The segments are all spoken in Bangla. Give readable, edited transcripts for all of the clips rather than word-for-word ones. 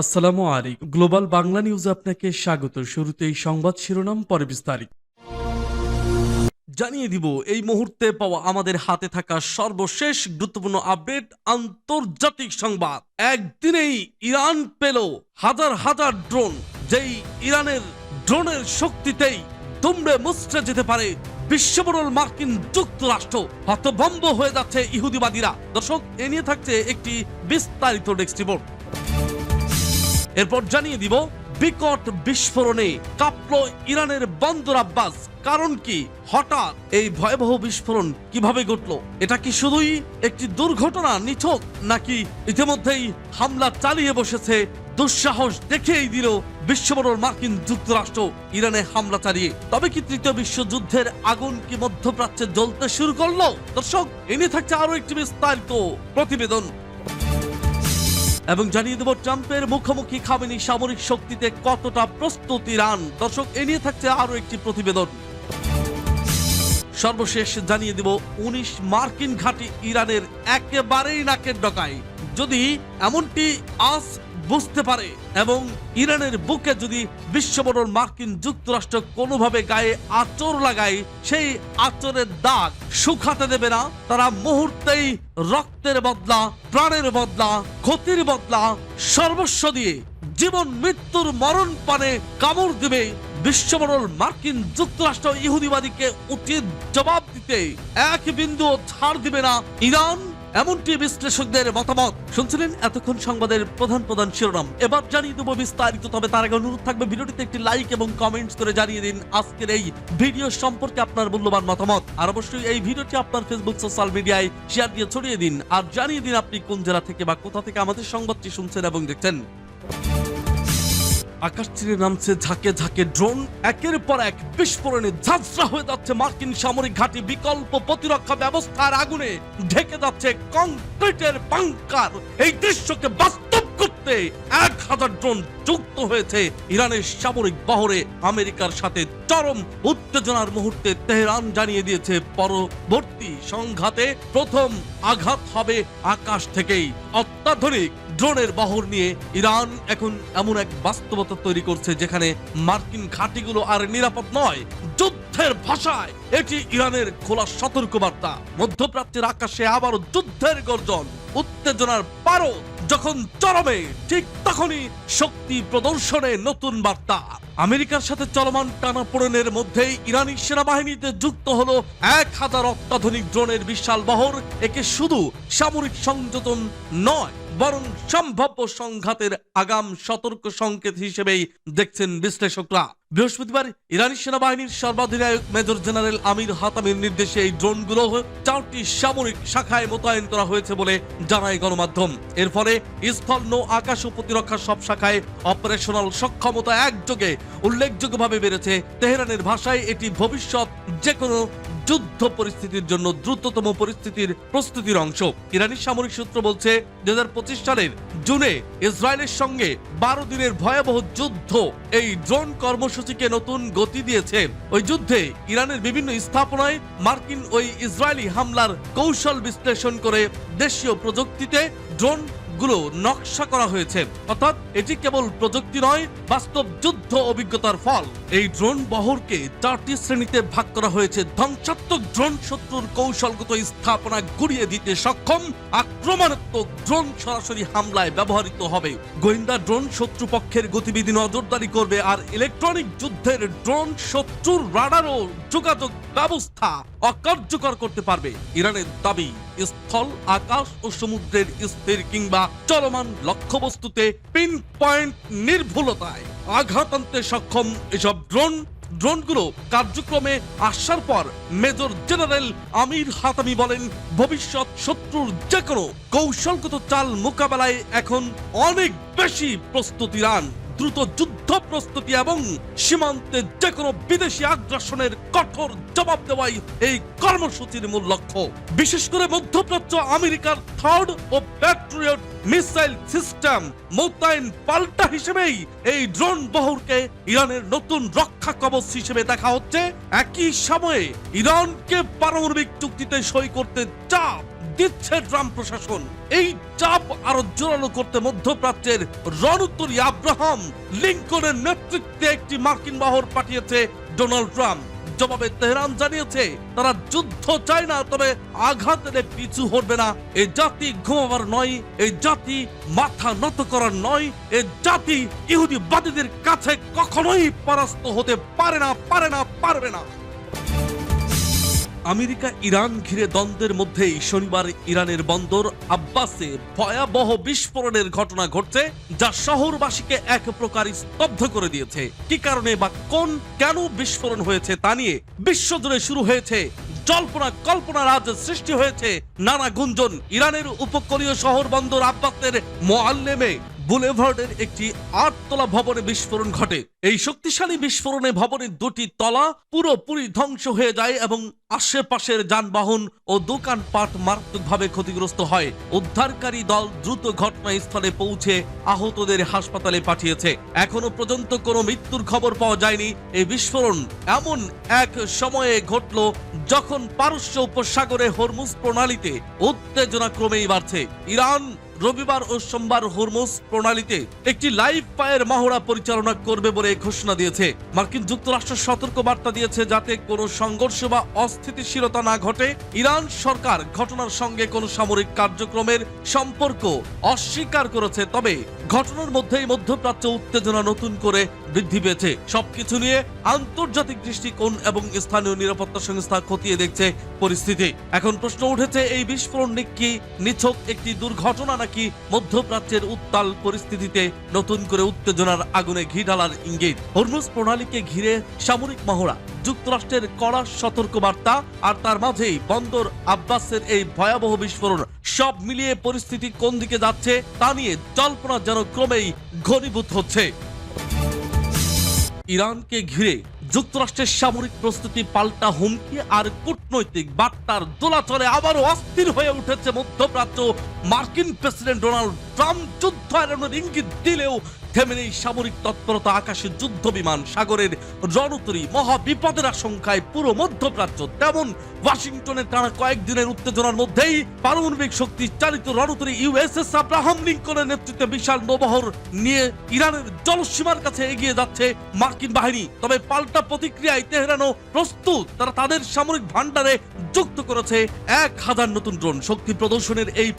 আসসালামু আলাইকুম। গ্লোবাল বাংলা নিউজে আপনাকে স্বাগত। শুরুতেই সংবাদ শিরোনাম, পরে বিস্তারিত। জানিয়ে দিব এই মুহূর্তে পাওয়া আমাদের হাতে থাকা সর্বশেষ গুরুত্বপূর্ণ আপডেট, আন্তর্জাতিক সংবাদ। একদিনেই ইরান পেল হাজার হাজার ড্রোন, যেই ইরানের ড্রোনের শক্তিতেই দুমড়ে মুচড়ে যেতে পারে বিশ্ববরল মার্কিন যুক্তরাষ্ট্র। হতভম্ব হয়ে যাচ্ছে ইহুদিবাদীরা। দর্শক, এ নিয়ে থাকছে একটি বিস্তারিত ডেস্ক রিপোর্ট। এরপর জানিয়ে দিব বিকট বিস্ফোরণে কাঁপল ইরানের বন্দর আব্বাস। কারণ কি, হঠাৎ এই ভয়াবহ বিস্ফোরণ কিভাবে ঘটল? এটা কি শুধুই একটি দুর্ঘটনা, নিছক, নাকি ইতিমধ্যেই হামলা চালিয়ে বসেছে? দুঃসাহস দেখিয়েই দিল বিশ্ববরল মার্কিন যুক্তরাষ্ট্র ইরানে হামলা চালিয়ে। তবে কি তৃতীয় বিশ্বযুদ্ধের আগুন কি মধ্যপ্রাচ্যে জ্বলতে শুরু করলো? দর্শক, এ নিয়ে থাকছে আরো একটি বিস্তারিত প্রতিবেদন। এবং জানিয়ে দেব ট্রাম্পের মুখোমুখি খামেনি সামরিক শক্তিতে কতটা প্রস্তুত ইরান। দর্শক, এ নিয়ে থাকছে আরো একটি প্রতিবেদন। সর্বশেষ জানিয়ে দেব 19 মার্কিন ঘাঁটি ইরানের একেবারেই নাকের ডগায়। যদি এমনটি আজ বুঝতে পারে এবং ইরানের বুকে যদি বিশ্ববরল মার্কিন যুক্তরাষ্ট্র কোনোভাবে গায়ে আঁচড় লাগায়, সেই আঁচড়ের দাগ শুকাতে দেবে না। তারা মুহূর্তেই রক্তের বদলা, প্রাণের বদলা, ক্ষতির বদলা সর্বস্ব দিয়ে জীবন মৃত্যুর মরণ পানে কামড় দেবে। বিশ্ববরল মার্কিন যুক্তরাষ্ট্র ইহুদিবাদীকে উচিত জবাব দিতে এক বিন্দু ছাড় দিবে না ইরান, এমনটি বিশ্লেষকদের মতামত। শুনছিলেন এতক্ষণ সংবাদের প্রধান প্রধান শিরোনাম। এবার জানিয়ে দেবো বিস্তারিত। তবে তার আগে অনুরোধ থাকবে ভিডিওটিতে একটি লাইক এবং কমেন্টস করে জানিয়ে দিন আজকের এই ভিডিও সম্পর্কে আপনার মূল্যবান মতামত। আর অবশ্যই এই ভিডিওটি আপনার ফেসবুক সোশ্যাল মিডিয়ায় শেয়ার দিয়ে ছড়িয়ে দিন। আর জানিয়ে দিন আপনি কোন জেলা থেকে বা কোথা থেকে আমাদের সংবাদটি শুনছেন এবং দেখছেন। আকাশ চিরে নামছে ঝাঁকে ঝাঁকে ড্রোন। একের পর এক বিস্ফোরণে ঝাঁঝরা হয়ে যাচ্ছে মার্কিন সামরিক ঘাঁটি। বিকল্প প্রতিরক্ষা ব্যবস্থার আগুনে ঢেকে যাচ্ছে কংক্রিটের বাংকার। এই দৃশ্যকে বাস্তব করতে 1000 ড্রোন যুক্ত হয়েছে ইরানের সামরিক বহরে। আমেরিকার সাথে চরম উত্তেজনার মুহূর্তে তেহরান জানিয়ে দিয়েছে পরবর্তী সংঘাতে প্রথম আঘাত হবে আকাশ থেকেই। অত্যাধুনিক ড্রোনের বহর নিয়ে ইরান এখন এমন এক বাস্তবতা তৈরি করছে যেখানে মার্কিন ঘাঁটিগুলো আর নিরাপদ নয়। যুদ্ধের ভাষায় এটি ইরানের খোলা সতর্কবার্তা। মধ্যপ্রাচ্যের আকাশে আবারও যুদ্ধের গর্জন, উত্তেজনার পারদ যখন চরমে, ঠিক তখনই শক্তি প্রদর্শনে নতুন বার্তা। আমেরিকার সাথে চলমান টানাপোড়েনের মধ্যেই ইরানি সেনাবাহিনীতে যুক্ত হলো 1000 অত্যাধুনিক ড্রোনের বিশাল বহর। একে শুধু সামরিক সংযোজন নয়, বরং সম্ভাব্য সংঘাতের আগাম সতর্ক সংকেত হিসেবেই দেখছেন বিশ্লেষকরা। বৃহস্পতিবার ইরানি সেনাবাহিনীর সর্বাধিনায়ক মেজর জেনারেল আমির হাতামির নির্দেশে এই ড্রোনগুলো 4টি সামরিক শাখায় মোতায়েন করা হয়েছে বলে জানায় গণমাধ্যম। এর ফলে স্থল, নৌ, আকাশ ও প্রতিরক্ষা সব শাখায় অপারেশনাল সক্ষমতা একযোগে উল্লেখযোগ্যভাবে বেড়েছে। তেহরানের ভাষায় এটি ভবিষ্যৎ যে কোনো যুদ্ধ পরিস্থিতির জন্য দ্রুততম পরিস্থিতির প্রস্তুতির অংশ। ইরানি সামরিক সূত্র বলছে 2025 সালের জুনে ইসরায়েলের সঙ্গে 12 দিনের ভয়াবহ যুদ্ধ এই ড্রোন কর্মসূচিকে নতুন গতি দিয়েছে। ওই যুদ্ধে ইরানের বিভিন্ন স্থাপনায় মার্কিন ওই ইসরায়েলি হামলার কৌশল বিশ্লেষণ করে দেশীয় প্রযুক্তিতে ড্রোন গুলো নকশা করা হয়েছে। অর্থাৎ এটি কেবল প্রযুক্তি নয়, বাস্তব যুদ্ধ অভিজ্ঞতার ফল। এই ড্রোন বহরকে 4টি শ্রেণীতে ভাগ করা হয়েছে। ধ্বংসাত্মক ড্রোন শত্রুর কৌশলগত স্থাপনা গুড়িয়ে দিতে সক্ষম। আক্রমণাত্মক ড্রোন সরাসরি হামলায় ব্যবহৃত হবে। গোয়েন্দা ড্রোন শত্রুপক্ষের গতিবিধি নজরদারি করবে। আর ইলেকট্রনিক যুদ্ধের ড্রোন শত্রুর রাডার ও যোগাযোগ ব্যবস্থা অকার্যকর করতে পারবে। ইরানের দাবি, স্থল, আকাশ ও সমুদ্রের স্থির কিংবা চলমান লক্ষ্যবস্তুতে পিন পয়েন্ট নির্ভুলতায় আঘাত আনতে সক্ষম এসব ড্রোনগুলো কার্যক্রমে আসার পর মেজর জেনারেল আমির হাতামি বলেন, ভবিষ্যৎ শত্রুর যে কোনো কৌশলগত চাল মোকাবেলায় এখন অনেক বেশি প্রস্তুত ইরান। দ্রুত যুদ্ধ প্রস্তুতি এবং সীমান্তে যে কোনো বিদেশি আগ্রাসনের কঠোর জবাব দেওয়াই এই কর্মসূচির মূল লক্ষ্য। বিশেষ করে মধ্যপ্রাচ্য আমেরিকার থার্ড ও প্যাট্রিয়ট মিসাইল সিস্টেম মোতায়েন পাল্টা হিসেবেই এই ড্রোন বহরকে ইরানের নতুন রক্ষা কবচ হিসেবে দেখা হচ্ছে। একই সময়ে ইরানকে পারমাণবিক চুক্তিতে সই করতে চাপ দিচ্ছে ট্রাম্প প্রশাসন। এই চাপ আরো জোরালো করতে মধ্যপ্রাচ্যের রণতরী আব্রাহাম লিঙ্কনের নেতৃত্বে একটি মার্কিন বহর পাঠিয়েছে ডোনাল্ড ট্রাম্প। জবাবে তেহরান জানিয়েছে তারা যুদ্ধ চায় না, তবে আঘাত এলে পিছু হটবে না। এই জাতি ঘুমাবার নয়, এই জাতি মাথা নত করার নয়, এই জাতি ইহুদিবাদীদের কাছে কখনোই পরাস্ত হতে পারবে না। আমেরিকা ইরান ঘিরে দ্বন্দ্বের মধ্যেই শনিবার ইরানের বন্দর আব্বাসে ভয়াবহ বিস্ফোরণের ঘটনা ঘটছে, যা শহরবাসীকে এক প্রকার স্তব্ধ করে দিয়েছে। কি কারণে বা কেন বিস্ফোরণ হয়েছে তা নিয়ে বিশ্বজুড়ে শুরু হয়েছে জল্পনা কল্পনার আজ সৃষ্টি হয়েছে নানা গুঞ্জন। ইরানের উপকূলীয় শহর বন্দর আব্বাসের মোয়াল্লেমে বুলেভার্ডের একটি 8 তলা ভবনে বিস্ফোরণ ঘটে। এই শক্তিশালী বিস্ফোরণে ভবনের 2টি তলা পুরোপুরি ধ্বংস হয়ে যায় এবং আশেপাশের যানবাহন ও দোকানপাট মারাত্মকভাবে ক্ষতিগ্রস্ত হয়। উদ্ধারকারী দল দ্রুত ঘটনাস্থলে পৌঁছে আহতদের হাসপাতালে পাঠিয়েছে। এখনো পর্যন্ত কোনো মৃত্যুর খবর পাওয়া যায়নি। এই বিস্ফোরণ এমন এক সময়ে ঘটল যখন পারস্য উপসাগরে হরমুজ প্রণালীতে উত্তেজনা ক্রমেই বাড়ছে। ইরান রবিবার ও সোমবার হরমুজ প্রণালীতে একটি লাইভ ফায়ার মহড়া পরিচালনা করবে বলে ঘোষণা দিয়েছে। মার্কিন যুক্তরাষ্ট্র সতর্ক বার্তা দিয়েছে যাতে কোনো সংঘর্ষ বা অস্থিতিশীলতা না ঘটে। ইরান সরকার ঘটনার সঙ্গে কোনো সামরিক কার্যক্রমের সম্পর্ক অস্বীকার করেছে, তবে ঘটনার মধ্যেই মধ্যপ্রাচ্য উত্তেজনা নতুন করে বৃদ্ধি পেয়েছে। সবকিছু নিয়ে আন্তর্জাতিক দৃষ্টিকোণ এবং স্থানীয় নিরাপত্তা সংস্থা খতিয়ে দেখছে পরিস্থিতি। এখন প্রশ্ন উঠেছে, এই বিস্ফোরণ কি নিছক একটি দুর্ঘটনা নাকি মধ্যপ্রাচ্যের উত্তাল পরিস্থিতিতে নতুন করে উত্তেজনার আগুনে ঘি ঢালার ইঙ্গিত? হরমুজ প্রণালীকে ঘিরে সামরিক মহড়া, যুক্তরাষ্ট্রের কড়া সতর্কবার্তা আর তার মাঝেই বন্দর আব্বাসের এই ভয়াবহ বিস্ফোরণ, সব মিলিয়ে পরিস্থিতি কোন দিকে যাচ্ছে তা নিয়ে জল্পনা যেন ক্রমেই ঘনীভূত হচ্ছে। ইরানকে ঘিরে যুক্তরাষ্ট্রের সামরিক প্রস্তুতি পাল্টা হুমকি আর কূটনৈতিক বার্তার দোলাচলে আবারও অস্থির হয়ে উঠেছে মধ্যপ্রাচ্য। মার্কিন প্রেসিডেন্ট ডোনাল্ড ট্রাম্প যুদ্ধ এড়ানোর ইঙ্গিত দিলেও থেমে নেই সামরিক তৎপরতা। আকাশে যুদ্ধ বিমান, সাগরের রণতরী, মহা বিপদের আশঙ্কায় পুরো মধ্যপ্রাচ্য। তেমন ওয়াশিংটনে টানা কয়েকদিনের উত্তেজনার মধ্যেই পারমাণবিক শক্তি চালিত রণতরী ইউএসএস আব্রাহাম লিঙ্কনের নেতৃত্বে বিশাল নৌবহর নিয়ে ইরানের জলসীমার কাছে এগিয়ে যাচ্ছে মার্কিন বাহিনী। তবে পাল্টা প্রতিক্রিয়ায় তেহরানও প্রস্তুত। তারা তাদের সামরিক ভান্ডারে যুক্ত করেছে 1000 নতুন ড্রোন। শক্তি প্রদর্শনের এই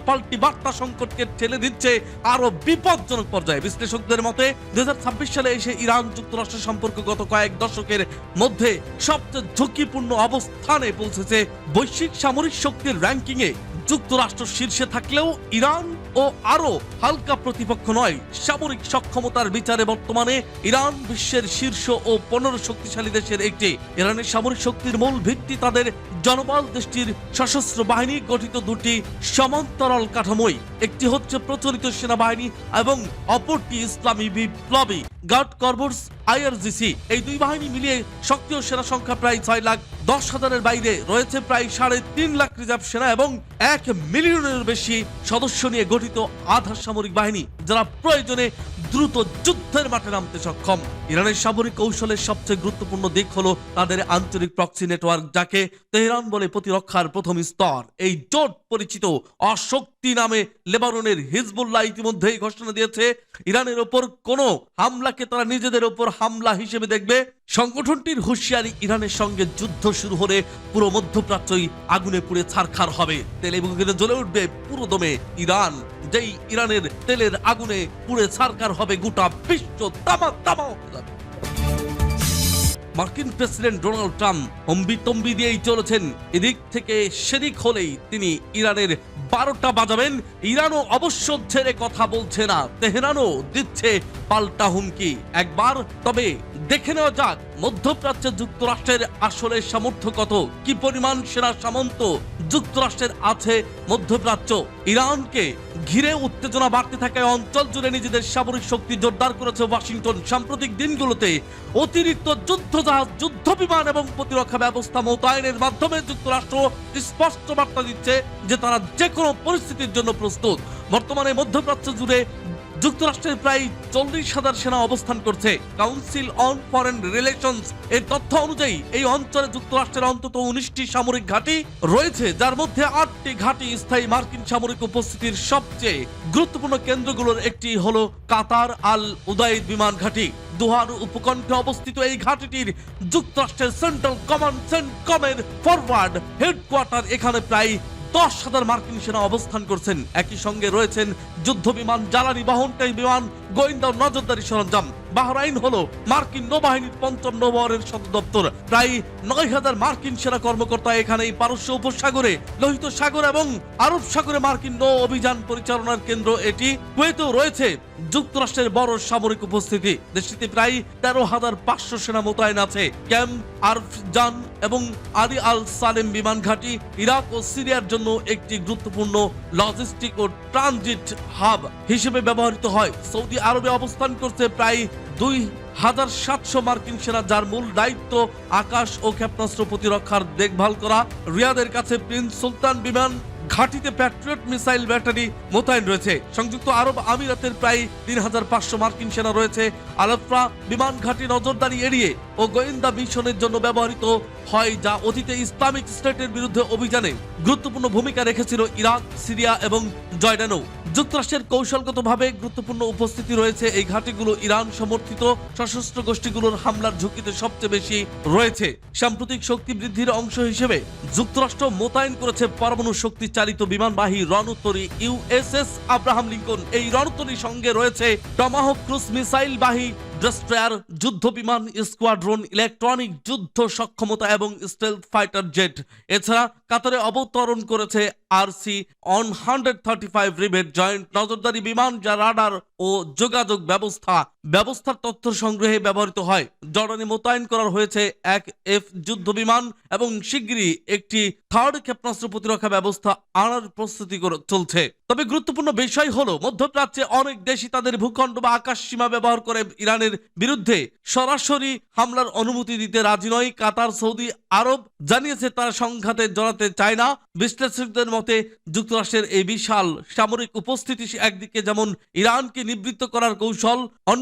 পাল্টি বার্তা সংকটকে ঠেলে দিচ্ছে আরো বিপজ্জনক পর্যায়ে। বিশ্লেষকদের মতে 2026 সালে এসে ইরান যুক্তরাষ্ট্রের সম্পর্ক গত কয়েক দশকের মধ্যে সবচেয়ে ঝুঁকিপূর্ণ অবস্থানে পৌঁছেছে। বৈশ্বিক সামরিক শক্তির র্যাঙ্কিংয়ে যুক্তরাষ্ট্র শীর্ষে থাকলেও ইরান ও আরো হালকা প্রতিপক্ষ নয়। সামরিক সক্ষমতার বিচারে বর্তমানে ইরান বিশ্বের শীর্ষ ও 15 শক্তিশালী দেশের একটি। ইরানের সামরিক শক্তির মূল ভিত্তি তাদের জনবল, দেশটির সশস্ত্র বাহিনী গঠিত 2টি সমান্তরাল কাঠামোই। একটি হচ্ছে প্রচলিত সেনাবাহিনী এবং অপরটি ইসলামী বিপ্লবী গার্ড কর্পস IRGC। এই দুই বাহিনী মিলিয়ে সক্রিয় সেনা সংখ্যা প্রায় 6,10,000-এর বাইরে। রয়েছে প্রায় 3.5 লাখ রিজার্ভ সেনা এবং 1 মিলিয়নের বেশি সদস্য নিয়ে গঠিত আধা সামরিক বাহিনী, যারা প্রয়োজনে দ্রুত যুদ্ধের মাঠে নামতে সক্ষম। ইরানের সামরিক কৌশলের সবচেয়ে গুরুত্বপূর্ণ দিক হলো তাদের আঞ্চলিক প্রক্সি নেটওয়ার্ক, যাকে তেহরান বলে প্রতিরক্ষার প্রথম স্তর। এই জোট পরিচিত অশক্তি নামে লেবাননের হিজবুল্লাহ ইতিমধ্যেই ঘোষণা দিয়েছে ইরানের ওপর কোনো হামলাকে তারা নিজেদের ওপর হামলা হিসেবে দেখবে। সংগঠনটির হুঁশিয়ারি, ইরানের সঙ্গে যুদ্ধ শুরু হলে পুরো মধ্যপ্রাচ্যই আগুনে পুড়ে ছারখার হবে। তেলে বুকে জ্বলে উঠবে পুরো দমে ইরান, যেই ইরানের তেলের আগুনে পুড়ে ছারখার হবে গোটা বিশ্ব। তামা মার্কিন প্রেসিডেন্ট ডোনাল্ড ট্রাম্প হম্বিতম্বি দিয়েই চলেছেন। এদিক থেকে সেদিক হলেই তিনি ইরানের 12টা বাজাবেন। ইরানও অবশ্য ছেড়ে কথা বলছে না, তেহরানও দিচ্ছে পাল্টা হুমকি। একবার তবে দেখে নেওয়া যাক মধ্যপ্রাচ্যে যুক্তরাষ্ট্রের আসলে সামর্থ্য কত, কি পরিমাণ সেনা সামন্ত যুক্তরাষ্ট্রের আছে মধ্যপ্রাচ্য। ইরানকে ঘিরে উত্তেজনা বাড়তে থাকায় অঞ্চল জুড়ে নিজেদের সামরিক শক্তি জোরদার করেছে ওয়াশিংটন। সাম্প্রতিক দিনগুলোতে অতিরিক্ত যুদ্ধজাহাজ, যুদ্ধ বিমান এবং প্রতিরক্ষা ব্যবস্থা মোতায়েনের মাধ্যমে যুক্তরাষ্ট্র স্পষ্ট বার্তা দিচ্ছে যে তারা যে কোনো পরিস্থিতির জন্য প্রস্তুত। বর্তমানে মধ্যপ্রাচ্য জুড়ে যুক্তরাষ্ট্রের প্রায় 40,000 সেনা অবস্থান করছে। কাউন্সিল অন ফরেন রিলেশনস এর তথ্য অনুযায়ী এই অঞ্চলে যুক্তরাষ্ট্রের অন্তত 19টি সামরিক ঘাঁটি রয়েছে, যার মধ্যে 8টি ঘাঁটি স্থায়ী মার্কিন সামরিক উপস্থিতির সবচেয়ে গুরুত্বপূর্ণ কেন্দ্রগুলোর একটি হলো কাতার আল উদাইদ বিমান ঘাঁটি। দোহার উপকণ্ঠে অবস্থিত এই ঘাঁটিটির যুক্তরাষ্ট্রের সেন্ট্রাল কমান্ড সেন্টকমের ফরওয়ার্ড হেডকোয়ার্টার। এখানে প্রায় 10,000 মার্কিন সেনা অবস্থান করছেন। একই সঙ্গে রয়েছেন যুদ্ধ বিমান, জ্বালানি বহনকারী বিমান, গোয়েন্দা ও নজরদারি সরঞ্জাম। বাহরাইন হলো মার্কিন নৌবাহিনীর ৫ম নৌবহরের সদর দপ্তর। প্রায় 9,000 মার্কিন সেনা কর্মকর্তা এখানে এই পারস্য উপসাগরে, লোহিত সাগর এবং আরব সাগরে মার্কিন নৌ অভিযান পরিচালনার কেন্দ্র এটি। কুয়েতেও রয়েছে যুক্তরাষ্ট্রের বড় সামরিক উপস্থিতি। দেশটিতে প্রায় 13,500 সেনা মোতায়েন আছে। ক্যাম্প আরফজান এবং আলী আল সালেম বিমান ঘাঁটি ইরাক ও সিরিয়ার জন্য একটি গুরুত্বপূর্ণ লজিস্টিক ও ট্রানজিট হাব হিসেবে ব্যবহৃত হয়। সৌদি আরবে অবস্থান করছে প্রায় 2,700 মার্কিন সেনা, যার মূল দায়িত্ব আকাশ ও ক্ষেপণাস্ত্র প্রতিরক্ষার দেখভাল করা। রিয়াদের কাছে প্রিন্স সুলতান বিমান ঘাঁটিতে প্যাট্রিয়ট মিসাইল ব্যাটারি মোতায়েন রয়েছে। সংযুক্ত আরব আমিরাতের প্রায় 3,500 মার্কিন সেনা রয়েছে। আলফ্রা বিমান ঘাঁটি নজরদারি এড়িয়ে ও গোয়েন্দা মিশনের জন্য ব্যবহৃত হয়, যা অতীতে ইসলামিক স্টেটের বিরুদ্ধে অভিযানে গুরুত্বপূর্ণ ভূমিকা রেখেছিল ইরাক, সিরিয়া এবং জর্ডানেও। যুক্তরাষ্ট্রের কৌশলগতভাবে গুরুত্বপূর্ণ উপস্থিতি রয়েছে। এই ঘাঁটিগুলো ইরান সমর্থিত সশস্ত্র গোষ্ঠীগুলোর হামলার ঝুঁকিতে সবচেয়ে বেশি রয়েছে। সাম্প্রতিক শক্তি বৃদ্ধির অংশ হিসেবে যুক্তরাষ্ট্র মোতায়েন করেছে পরমাণু শক্তি চালিত বিমানবাহী রণতরী ইউএসএস আব্রাহাম লিঙ্কন। এই রণতরীর সঙ্গে রয়েছে টমাহক ক্রুজ মিসাইল বাহী ডেস্ট্রয়ার, যুদ্ধ বিমান, স্কোয়াড্রন, ইলেকট্রনিক যুদ্ধ সক্ষমতা এবং স্টেলথ ফাইটার জেট। এছাড়া কাতারে অবতরণ করেছে RC 135 রিভেট জয়েন্ট নজরদারি বিমান, যা রাডার ও যোগাযোগ ব্যবস্থার তথ্য সংগ্রহে ব্যবহৃত হয়। জর্ডানে মোতায়েন করা হয়েছে এক F যুদ্ধ বিমান এবং শিগগিরই একটি 3rd ক্ষেপণাস্ত্র প্রতিরক্ষা ব্যবস্থা আনার প্রস্তুতি চলছে। তবে গুরুত্বপূর্ণ বিষয় হলো, মধ্যপ্রাচ্যে অনেক দেশই তাদের ভূখণ্ড বা আকাশ সীমা ব্যবহার করে ইরানের বিরুদ্ধে সরাসরি হামলার অনুমতি দিতে রাজি নয়। কাতার, সৌদি আরব জানিয়েছে তারা সংঘাতে জড়াতে চায় না। বিশ্লেষকদের মতে যুক্তরাষ্ট্রের এই বিশাল সামরিক উপস্থিতি একদিকে যেমন ইরানকে নিবৃত্ত করার কৌশল,